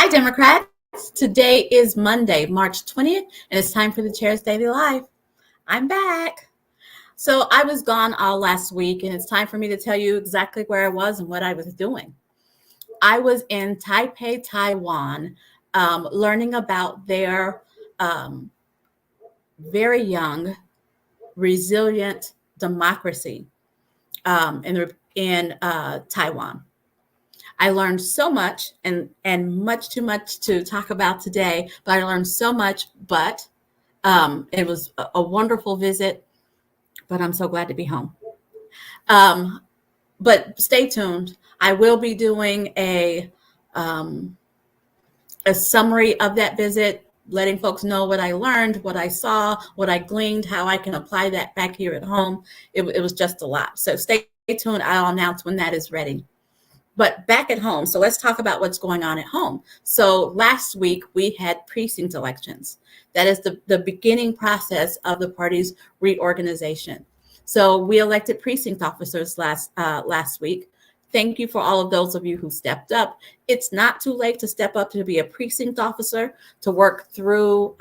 Hi, Democrats. Today is Monday, March 20th, and it's time for the Chair's Daily Live. I'm back. So I was gone all last week, and it's time for me to tell you exactly where I was and what I was doing. I was in Taipei, Taiwan, learning about their very young, resilient democracy in Taiwan. I learned so much and much too much to talk about today, but I learned so much, but it was a wonderful visit, but I'm so glad to be home. But stay tuned. I will be doing a summary of that visit, letting folks know what I learned, what I saw, what I gleaned, how I can apply that back here at home. It was just a lot. So stay tuned. I'll announce when that is ready. But back at home, so let's talk about what's going on at home. So last week we had precinct elections. That is the beginning process of the party's reorganization. So we elected precinct officers last week. Thank you for all of those of you who stepped up. It's not too late to step up to be a precinct officer to work through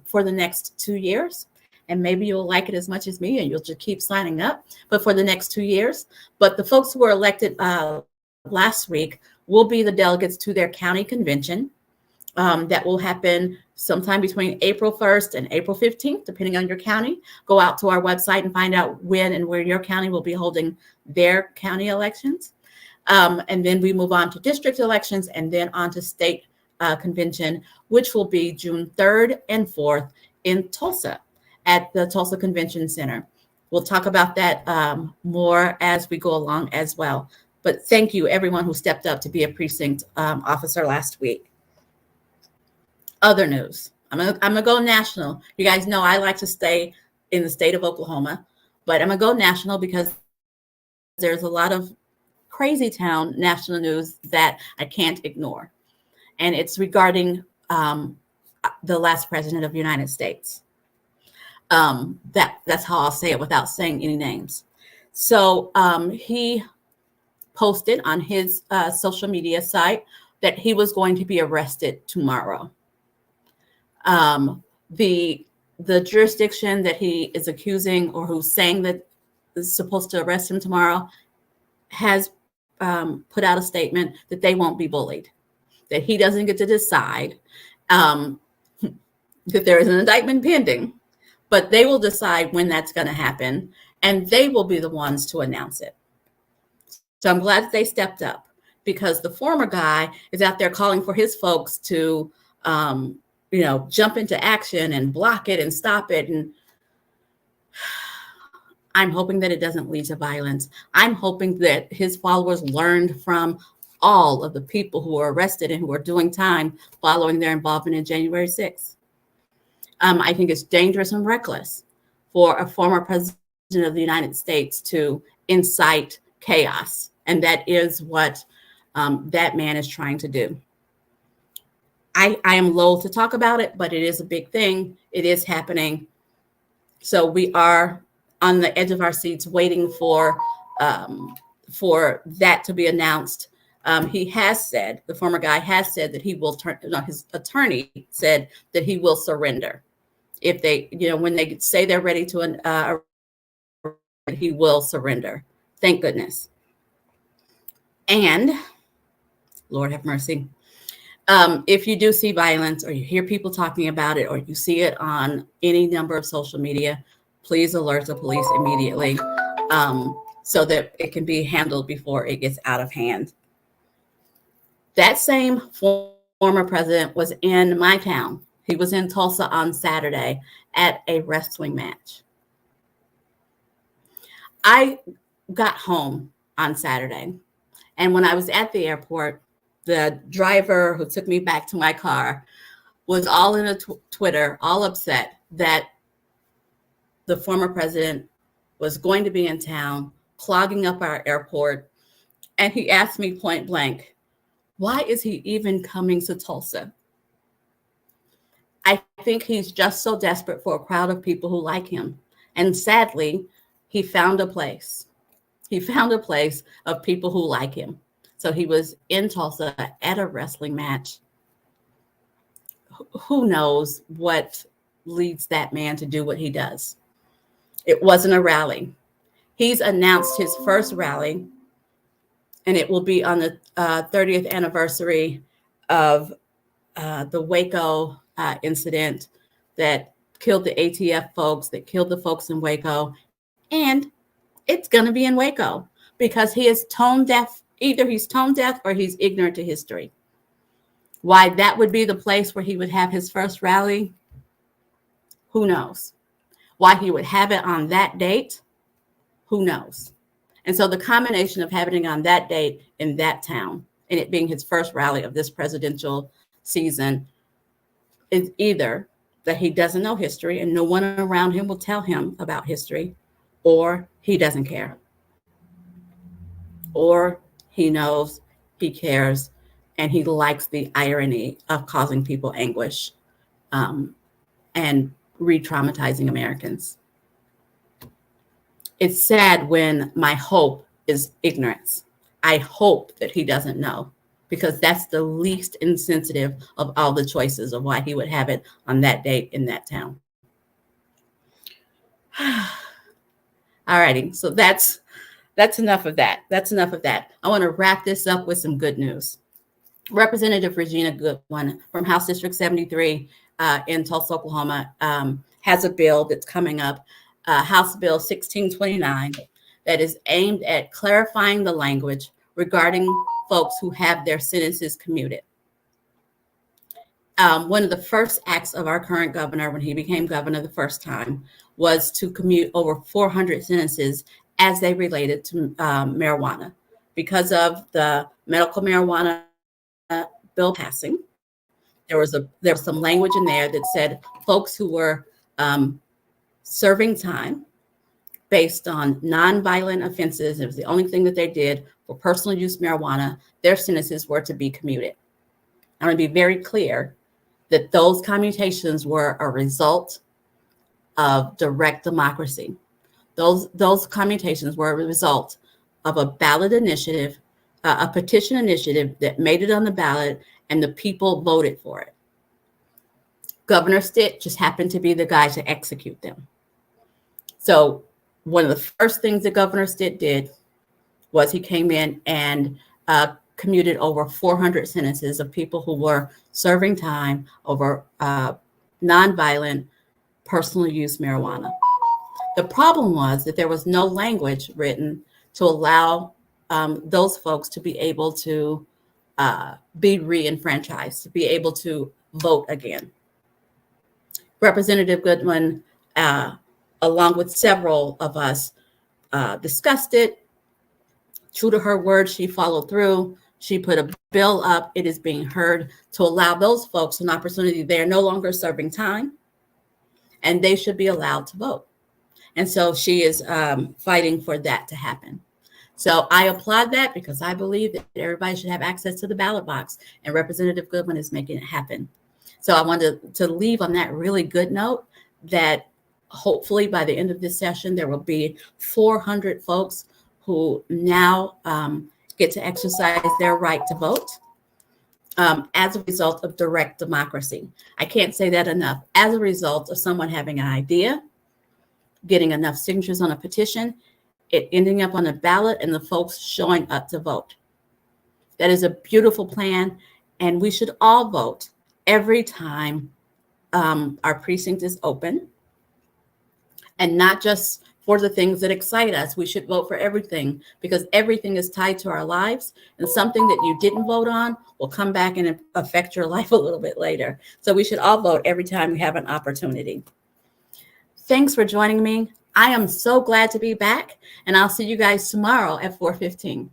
for the next 2 years. And maybe you'll like it as much as me and you'll just keep signing up, but for the next 2 years. But the folks who were elected last week will be the delegates to their county convention that will happen sometime between April 1st and April 15th, depending on your county. Go out to our website and find out when and where your county will be holding their county elections. And then we move on to district elections and then on to state convention, which will be June 3rd and 4th in Tulsa at the Tulsa Convention Center. We'll talk about that more as we go along as well. But thank you, everyone who stepped up to be a precinct officer last week. Other news. I'm gonna go national. You guys know I like to stay in the state of Oklahoma, but I'm gonna go national because there's a lot of crazy town national news that I can't ignore. And it's regarding the last president of the United States. That's how I'll say it without saying any names. So he posted on his social media site that he was going to be arrested tomorrow. The jurisdiction that he is accusing or who's saying that is supposed to arrest him tomorrow has put out a statement that they won't be bullied, that he doesn't get to decide, that there is an indictment pending, but they will decide when that's going to happen, and they will be the ones to announce it. So I'm glad that they stepped up because the former guy is out there calling for his folks to, jump into action and block it and stop it. And I'm hoping that it doesn't lead to violence. I'm hoping that his followers learned from all of the people who were arrested and who are doing time following their involvement in January 6th. I think it's dangerous and reckless for a former president of the United States to incite chaos. And that is what that man is trying to do. I am loath to talk about it, but it is a big thing. It is happening. So we are on the edge of our seats waiting for that to be announced. He has said, the former guy has said that he will his attorney said that he will surrender. If they, when they say they're ready to, he will surrender. Thank goodness. And Lord have mercy. If you do see violence or you hear people talking about it or you see it on any number of social media, please alert the police immediately so that it can be handled before it gets out of hand. That same former president was in my town. He was in Tulsa on Saturday at a wrestling match. I got home on Saturday, and when I was at the airport, the driver who took me back to my car was all in a Twitter, all upset that the former president was going to be in town, clogging up our airport. And he asked me point blank, why is he even coming to Tulsa? I think he's just so desperate for a crowd of people who like him. And sadly, he found a place. He found a place of people who like him. So he was in Tulsa at a wrestling match. who knows what leads that man to do what he does. It wasn't a rally. He's announced his first rally, and it will be on the 30th anniversary of the Waco incident that killed the ATF folks, that killed the folks in Waco. And it's going to be in Waco because he is tone deaf. Either he's tone deaf or he's ignorant to history. Why that would be the place where he would have his first rally, who knows? Why he would have it on that date, who knows? And so the combination of having it on that date in that town and it being his first rally of this presidential season is either that he doesn't know history and no one around him will tell him about history, or he doesn't care, or he knows, he cares, and he likes the irony of causing people anguish and re-traumatizing Americans. It's sad when my hope is ignorance. I hope that he doesn't know, because that's the least insensitive of all the choices of why he would have it on that date in that town. All righty, so that's enough of that. That's enough of that. I want to wrap this up with some good news. Representative Regina Goodwin from House District 73 in Tulsa, Oklahoma, has a bill that's coming up, House Bill 1629, that is aimed at clarifying the language regarding folks who have their sentences commuted. One of the first acts of our current governor, when he became governor the first time, was to commute over 400 sentences as they related to marijuana. Because of the medical marijuana bill passing, there was some language in there that said folks who were serving time based on nonviolent offenses, it was the only thing that they did for personal use marijuana, their sentences were to be commuted. I want to be very clear that those commutations were a result of direct democracy. Those commutations were a result of a ballot initiative, a petition initiative that made it on the ballot, and the people voted for it. Governor Stitt just happened to be the guy to execute them. So one of the first things that Governor Stitt did was he came in and commuted over 400 sentences of people who were serving time over nonviolent personal use marijuana. The problem was that there was no language written to allow those folks to be able to be re-enfranchised, to be able to vote again. Representative Goodwin, along with several of us, discussed it. True to her word, she followed through. She put a bill up. It is being heard to allow those folks an opportunity. They are no longer serving time, and they should be allowed to vote. And so she is fighting for that to happen. So I applaud that, because I believe that everybody should have access to the ballot box, and Representative Goodwin is making it happen. So I wanted to leave on that really good note that hopefully by the end of this session, there will be 400 folks who now get to exercise their right to vote as a result of direct democracy. I can't say that enough. As a result of someone having an idea, getting enough signatures on a petition, it ending up on a ballot, and the folks showing up to vote. That is a beautiful plan, and we should all vote every time our precinct is open, and not just for the things that excite us. We should vote for everything, because everything is tied to our lives, and something that you didn't vote on will come back and affect your life a little bit later. So we should all vote every time we have an opportunity. Thanks for joining me. I am so glad to be back, and I'll see you guys tomorrow at 4:15.